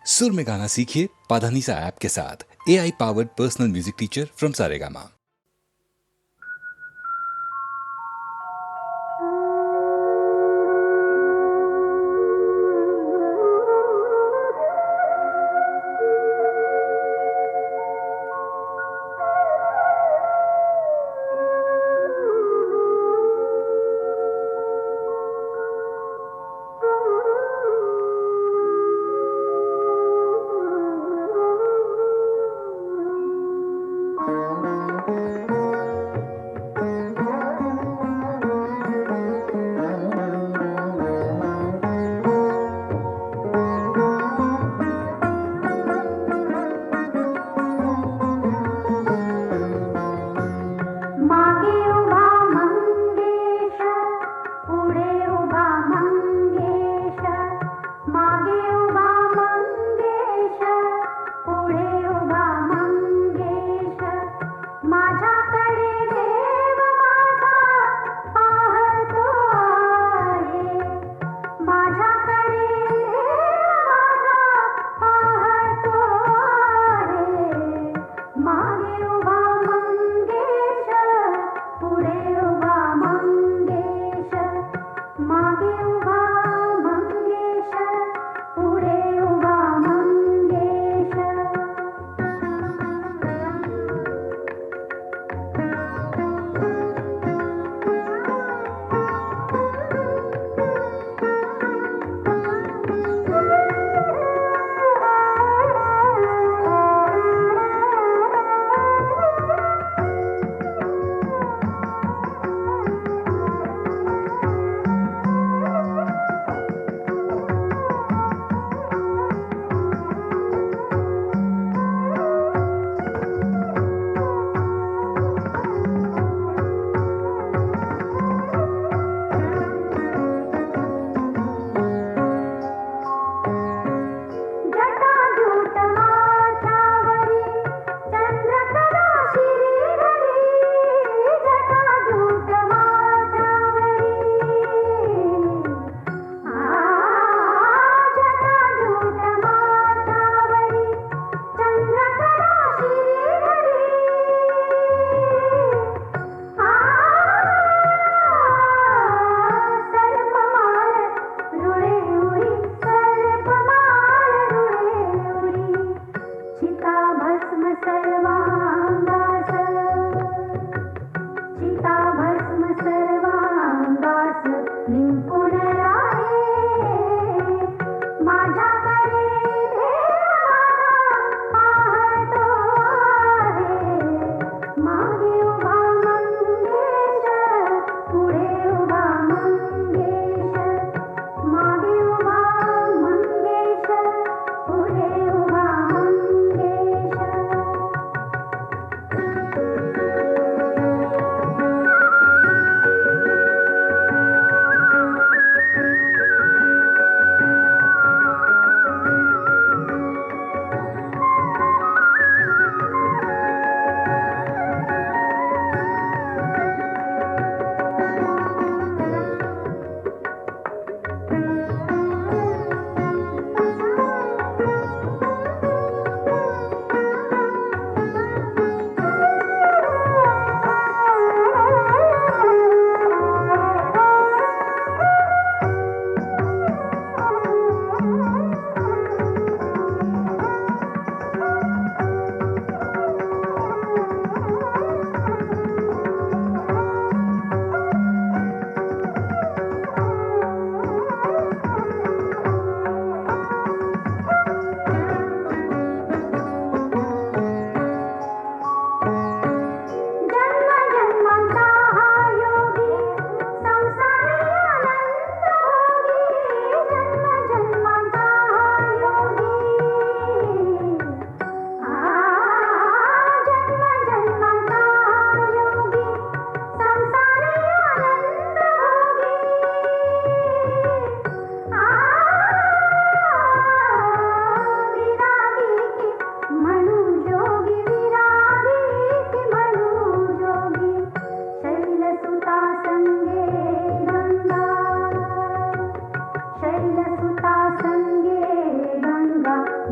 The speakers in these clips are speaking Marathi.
सुर में गाना सीखिए पाधानीसा ऐप के साथ। AI powered personal music teacher from Saregama.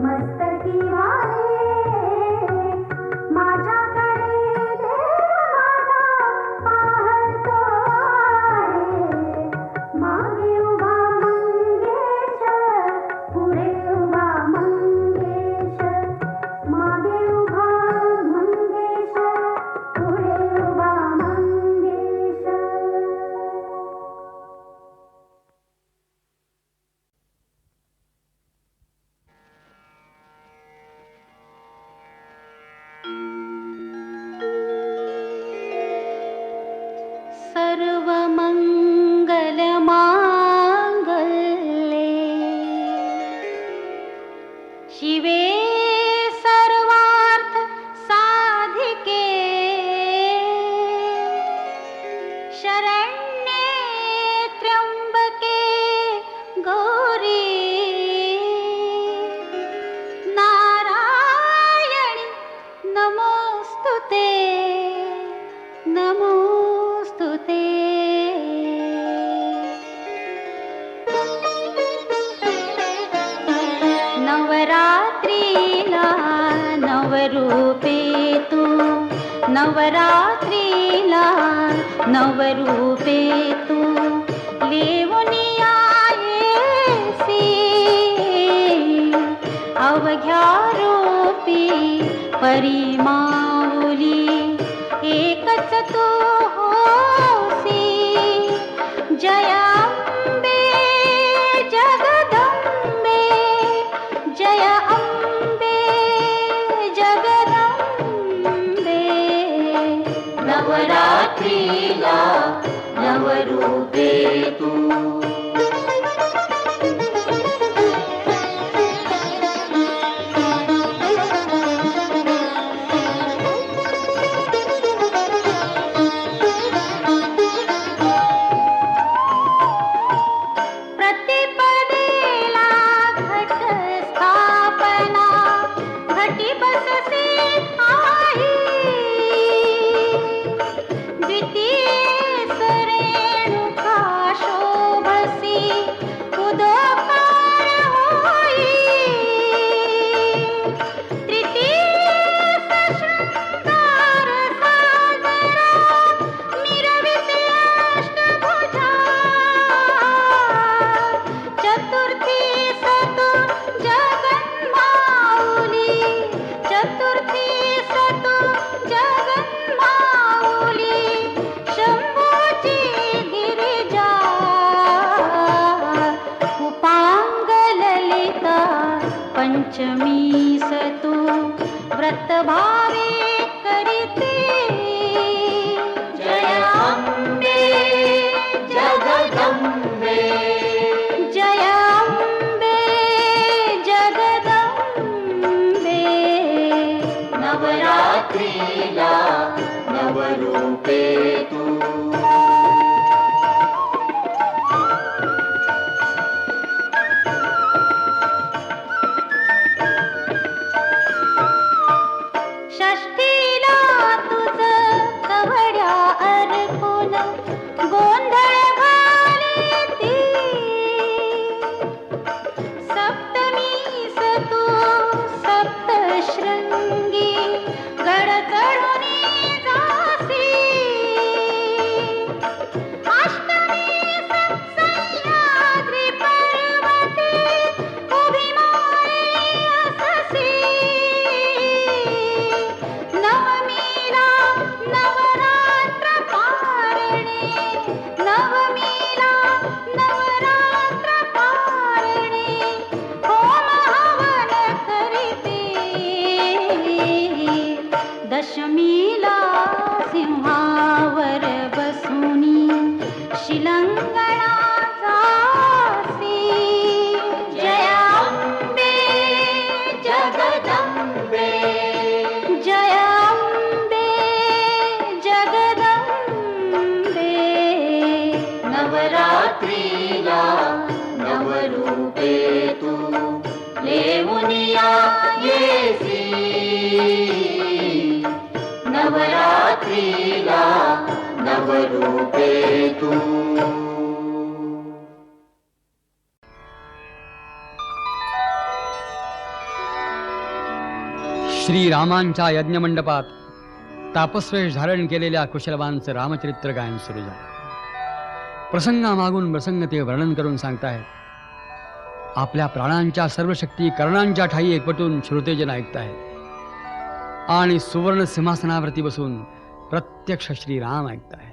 मस्तकी वारे माझ्याकडे देव माझा पाहतो आहे. मागे उभा मंगेश, पुढे उभा मंगेश. मागे उभा मंगेश, पुढे उभा मंगेश. सर्वमङ्गलमाङ्गल्ये शिवे सर्वार्थ साधिके शरण्ये त्र्यंबके गौरी नारायणी नमोस्तुते नमोस्तुते. नवरात्रीला नवरूपे तू, नवरात्रीला नवरूपे तू लेवनिया येसी. अवघ्या रूपी परिमाऊली एकच तू होसी. जयाम्बे जगदम्बे, जय अम्बे जगदम्बे. नवरात्रीला नवरूपे तू. प्रतिपदेला घट स्थापना, घटी बससे आई. द्वितीयेस रेणुका शोभसी, उदोकार होई. तृतीयेस शृंगार साजरा, मिरविते अष्टभुजा. चतुर्थीस तू जगन्माऊली, चतुर्थीस तू जगन्माऊली. शंभूची गिरिजा, उपांग ललिता. पंचमीस तू व्रतभावे करीते. जय अम्बे जगदम्बे, जय अम्बे जगदम्बे. नवरात्रीला नवरूपे तू. षष्ठीला तुझं कवड्या अर्पून गोंधळ घालीती. सप्तमीस तू सप्तशृंगी गड चढुनी जासी. अष्टमीस सह्याद्री पर्वती उभी माई अससी. नवमीला नवरात्र पारणे, नवमीला नवरात्र पारणे. होम हवन करीते. दशमीला सिंहावर बसुनी शिलंगणा जासी. जय अम्बे जगदम्बे, जय अम्बे जगदम्बे. नवरात्रीला नवरूपे तू लेवनिया येसी. नवरात्रीला नवरूपे तू. श्रीरामांच्या यज्ञमंडपात तापस्वेश धारण केलेल्या कुशलवांचं रामचरित्र गायन सुरू झालं. प्रसंगामागून प्रसंग ते वर्णन करून सांगताहेत. आपल्या प्राणांच्या सर्व शक्ती कर्णांच्या ठाई एकवटून श्रोतेजन ऐकताहेत आणि सुवर्ण सिंहासनावरती बसून प्रत्यक्ष श्रीराम ऐकताहेत.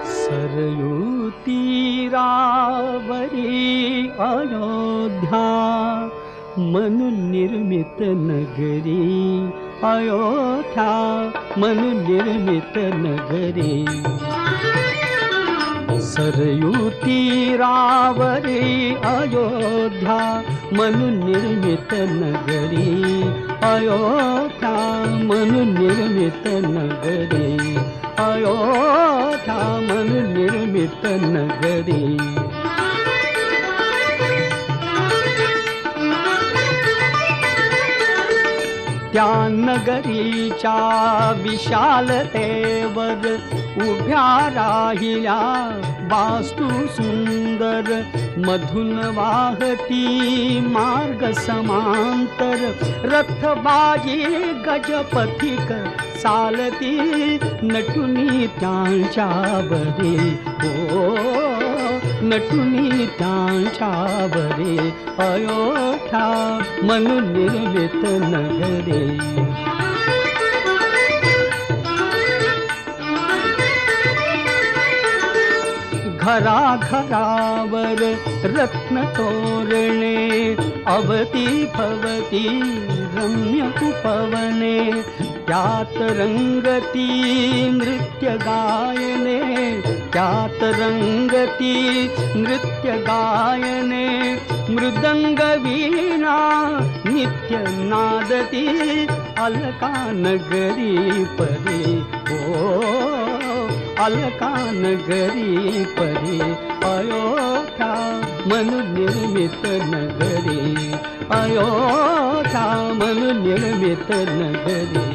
सरयू तीरावरी अयोध्या मनु निर्मित नगरी, अयोध्या मनु निर्मित नगरी. सरयू तीरावरी अयोध्या मनु निर्मित नगरी, अयोध्या मनु निर्मित नगरी, अयोध्या मनु निर्मित नगरी. त्या नगरीच्या विशालतेवर उभ्या राहिल्या वास्तू सुंदर, मधुन वाहती मार्ग समांतर, रथबाजी गजपथिक चालती नटुनी त्यांच्या बरे. ओ नटुनी त्यांच्या बरे, अयोध्या मनु निर्मित नगरे. घराघरावर रत्न तोरणे, अवती भवती रम्य उपवने, त्यात रंगती नृत्य गायने, त्यात रंगती नृत्य गायने, मृदंग वीणा नित्य नादती अलका नगरी परी. ओ अलका नगरी परी, अयोध्या मनु निर्मित नगरी, अयोध्या मनु निर्मित नगरी.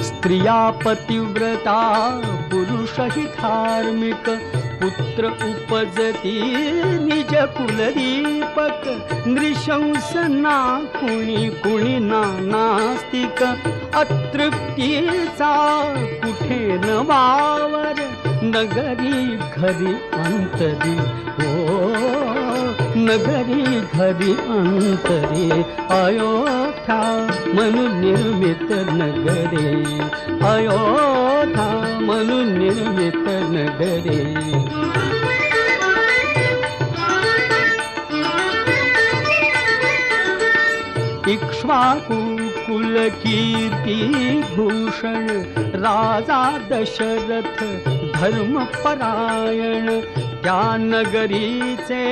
स्त्रिया पतिव्रता पुरुषहि धार्मिक, पुत्र उपजती निज कुलदीपक, नृशंसना कुणी कुणी नास्तिक, अतृप्तीचा कुठे न वावर, नगरी घरी अंतरी. ओ नगरी घरी अंतरी, अयोध्या मनु निर्मित नगरे, अयोध्या मनु निर्मित नगरे. इक्ष्वाकु कुल कीर्ती भूषण, राजा दशरथ धर्मपरायण, त्या नगरीचे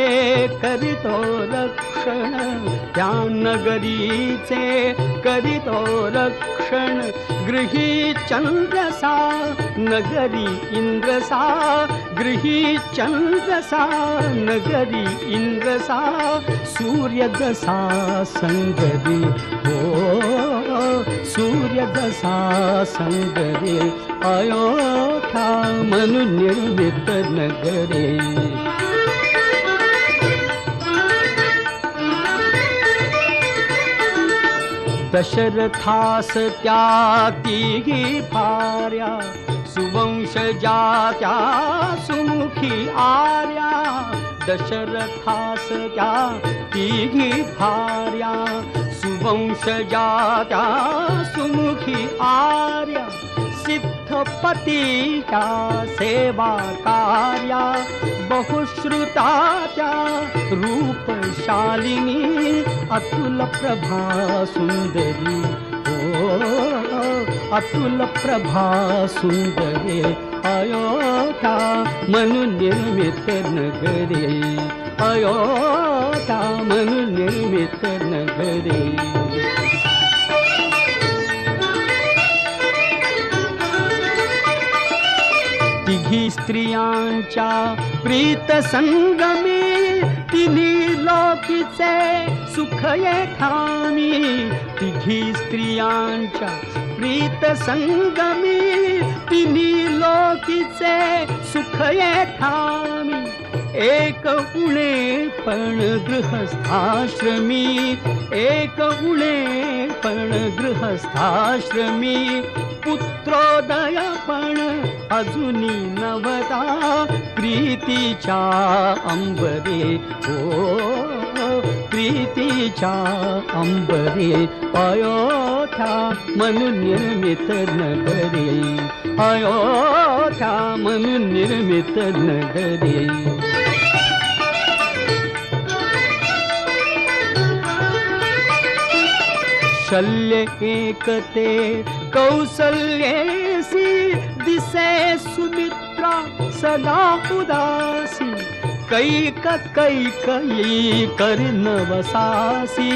करितो रक्षण, त्या नगरीचे करितो रक्षण. गृही चंद्रसा नगरी इंद्रसा, गृही चंद्रसा नगरी इंद्रसा, सूर्यदशा संगरी. हो सूर्यदशा संगरी, अयोध्या मनु निर्मित नगरे. दशरथास त्या तिघी भार्या, सुवंशजा त्या सुमुखी आर्या. दशरथास त्या तिघी भार्या, सुवंशजा त्या सुमुखी आर्या. सिद्धपतीच्या सेवा कार्या, बहुश्रुता त्या रूपशालिनी, अतुल प्रभा सुंदरी. ओ अतुल प्रभा सुंदरी, अयोध्या मनु निर्मित नगरे, अयोध्या मनु निर्मित नगरे. तिघी स्त्रियांच्या प्रीत संगमी, तिन्ही लोकीचे सुख येठानी. तिघी स्त्रियांच्या प्रीत संगमी, तिन्ही लोकीचे खये ठामी एक उणे पण गृहस्थाश्रमी एक उणे पण गृहस्थाश्रमी पुत्रोदय पण अजुनी नवता प्रीतीच्या अंबरे प्रीतीच्या अंबरे अयोध्या म्हणून निर्मित नगरे अयोध्या म्हणून निर्मित नगरे शल्य एकते कौसल्येसी दिसे सुमित्रा सदा उदासी कैक कैकयी कर्णवसासी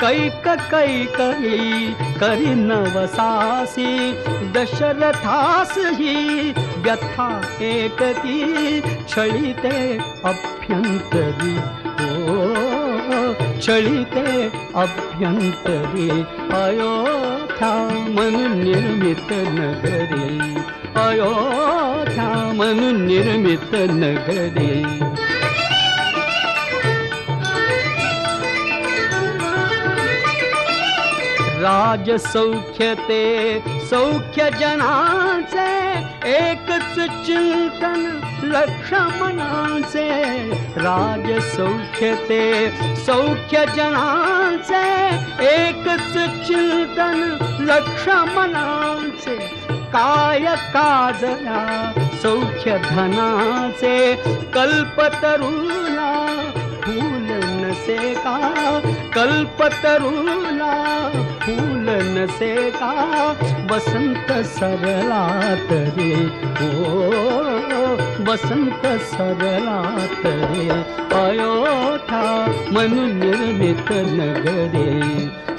कैक कैकयी कर्णवसासी दशरथास ही व्यथा एकती छळिते अभ्यंतरी छळिते अभ्यंतरी अयोध्या म्हणून निर्मित नगरी अयोध्या म्हणून निर्मित नगरी राजसौख्य ते सौख्य जनाचे एकच चिंतन लक्ष्मणाचे राजसौख्य ते सौख्य जनाचे एकच चिंतन लक्ष्मणाचे काय काजया सौख्य धनाचे कल्पतरुला फूल नसे का कल्पतरुला फूल नसे का बसंत सरला तरी बसंत सरला तरी अयोध्या म्हणून निर्मित नगरे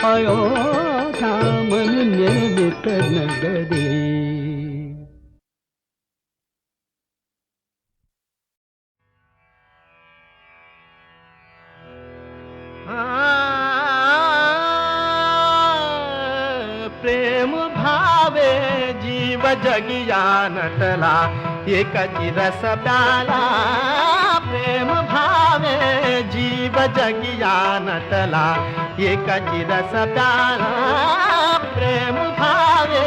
अयोध्या म्हणून निर्मित नगरे प्रेम भावे जीव जगिया नटला एकाची रस प्याला प्रेम भावे जीव जगिया नटला एकाची रस प्याला प्रेम भावे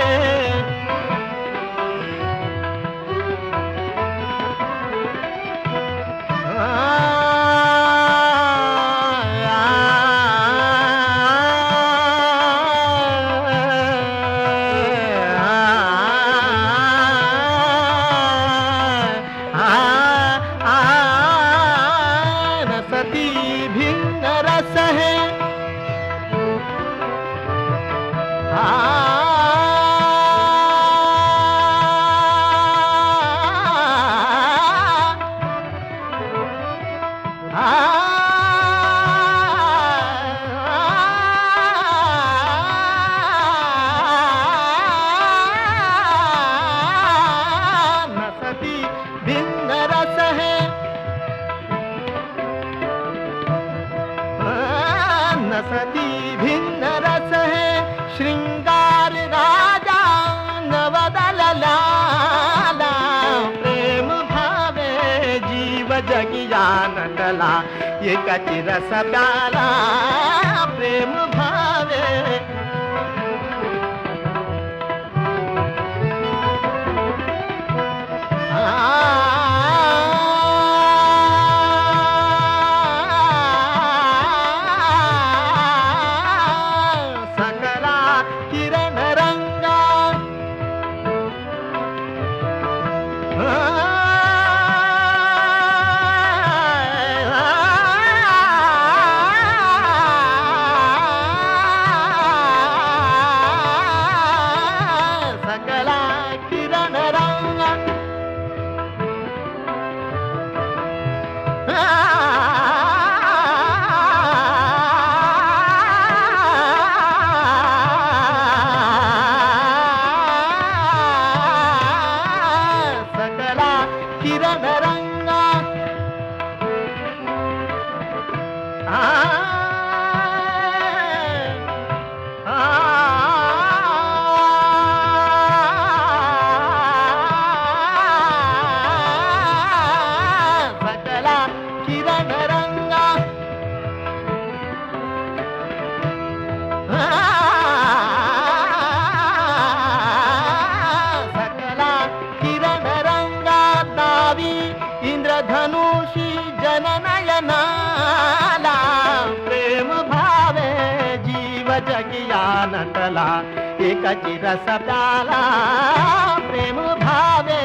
सती भिन्न रस है श्रृंगार राजा नवदल लाला प्रेम भावे जीव जगिया नटला एकाची रस प्याला प्रेम भावे रसिकाची रस प्याला प्रेम भावे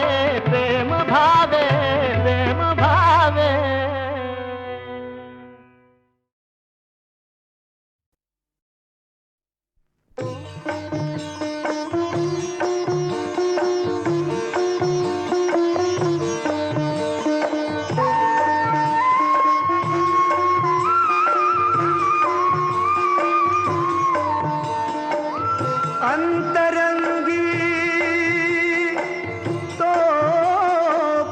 प्रेम भावे प्रेम भावे. अंतरंगी तो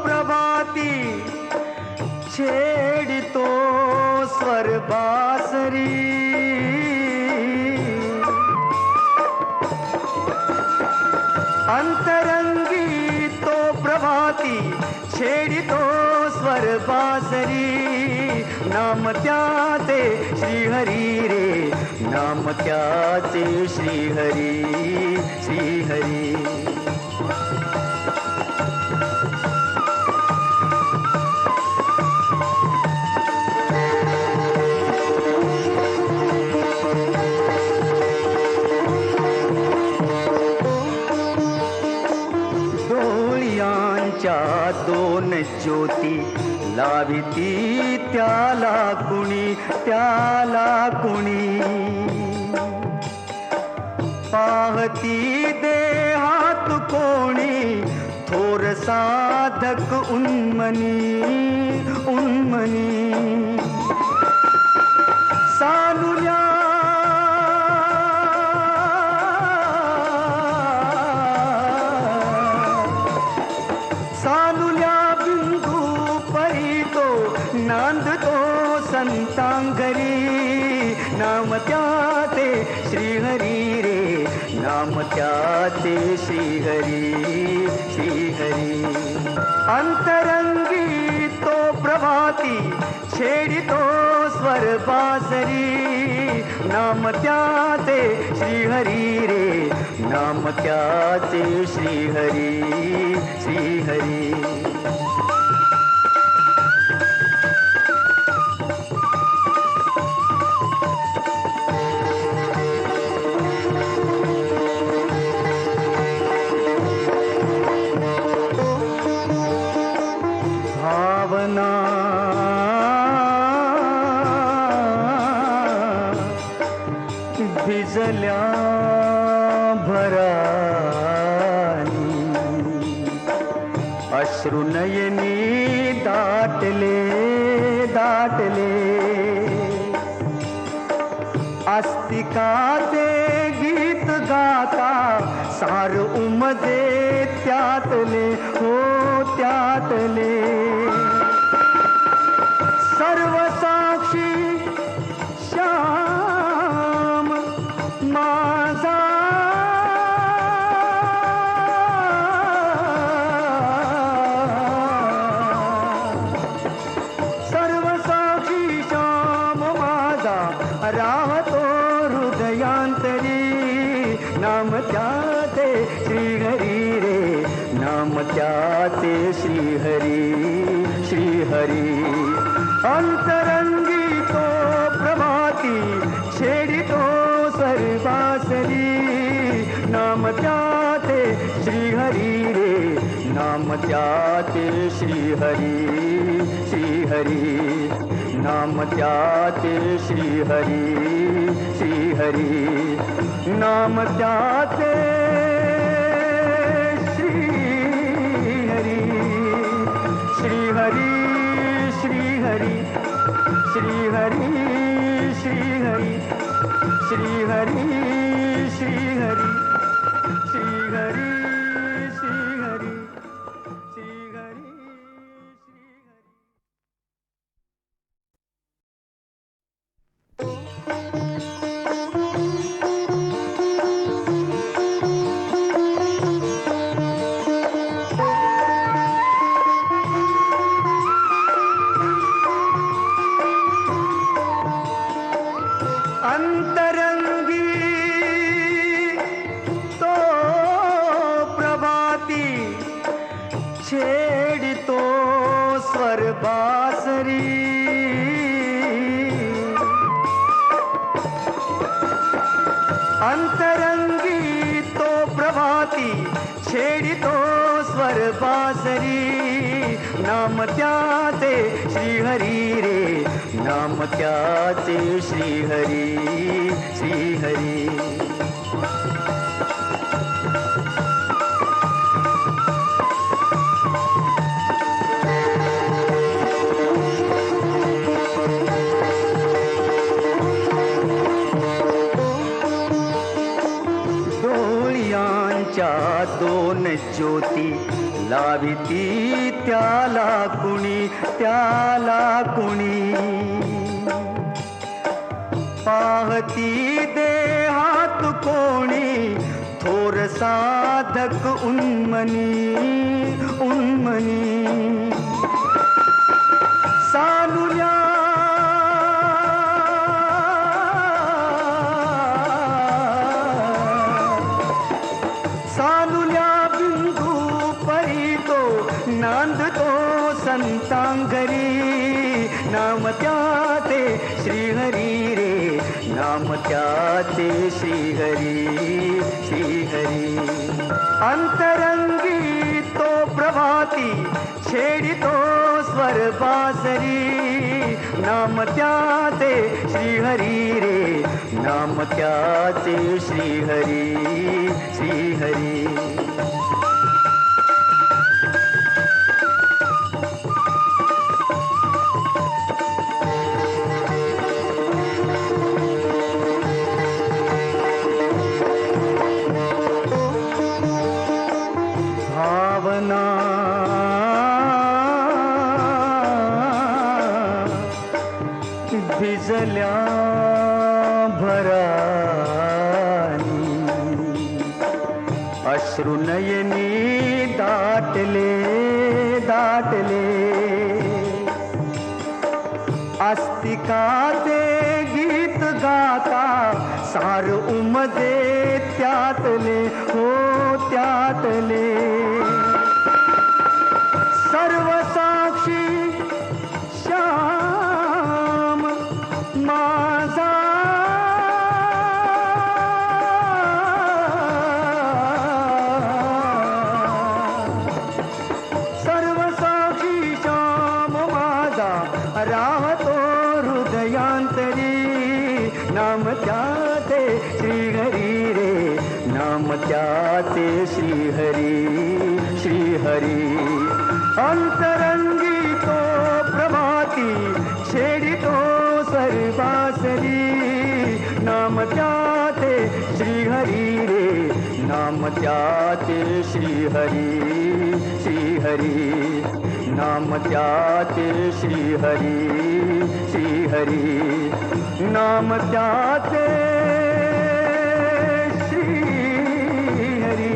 प्रभाती छेडितो स्वर बासरी. अंतरंगी तो प्रभाती छेडितो स्वर बासरी. नाम त्याचे श्रीहरी रे नाम त्याचे श्रीहरी श्रीहरी. डोळ्यांच्या दोन ज्योती लाविती त्याला कुणी पाहती देहात कोणी थोर साधक उन्मनी सानुल्या बिंदू परितो नांदतो संतांगरी. नाम त्याचे श्रीहरी रे नाम त्याचे श्रीहरी श्रीहरी. अंतरंगी तो प्रभाती छेडितो स्वर बासरी. नाम त्याचे श्रीहरी रे नाम त्याचे श्रीहरी श्रीहरी. भावना भिजल्या भरानी अश्रुनयनी दाटले आस्तिकाचे गीत गाता सार उमजे त्यातले हो त्यातले. सर्व साक्षी श्याम माझा सर्व साक्षी श्याम माझा राहतो हृदयांतरी. नाम त्याचे श्रीहरी रे नाम त्याचे श्रीहरी श्रीहरी. अंतरंगी तो प्रभाती छेडितो सर्वासरी. नाम त्याचे श्रीहरी रे नाम त्याचे श्रीहरी श्रीहरी. नाम त्याचे श्रीहरी श्रीहरी. नाम त्याचे श्रीहरी श्रीहरी श्रीहरी श्रीहरी श्रीहरी श्रीहरी श्रीहरी श्रीहरी श्रीहरी श्रीहरी. छेडितो स्वर बासरी. अंतरंगी तो स्वर बासरी नाम त्याचे श्रीहरी रे नाम त्याचे श्रीहरी श्रीहरी दोन ज्योती लाविती त्याला कुणी पाहती देहात कोणी थोर साधक उन्मनी सानुल्या बिंदू परी तो नांदतो संतांगरी नाम त्याचे श्रीहरी रे नाम त्याचे श्रीहरी श्रीहरी अंतरंगी तो प्रभाती छेडितो स्वर बासरी नाम त्याचे श्रीहरी रे नाम त्याचे श्रीहरी श्रीहरी भावना भिजल्या भरानी अश्रुनयनी दाटले आस्तिकाचे गीत गाता सार उमदे त्यातले हो त्यातले सर्व साक्षी श्याम माझा सर्व साक्षी श्याम माझा राहतो हृदयांतरी नाम त्याचे श्रीहरी रे नाम त्याचे श्रीहरी श्रीहरी अंतरंगी तो प्रभाती छेडितो सर्वासरी नाम त्याचे श्रीहरी रे नाम त्याचे श्रीहरी श्रीहरी नाम त्याचे श्रीहरी श्रीहरी नाम त्याचे श्रीहरी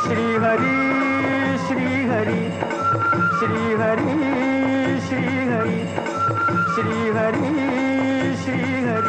श्रीहरी श्रीहरी श्रीहरी श्रीहरी श्रीहरी श्रीहरी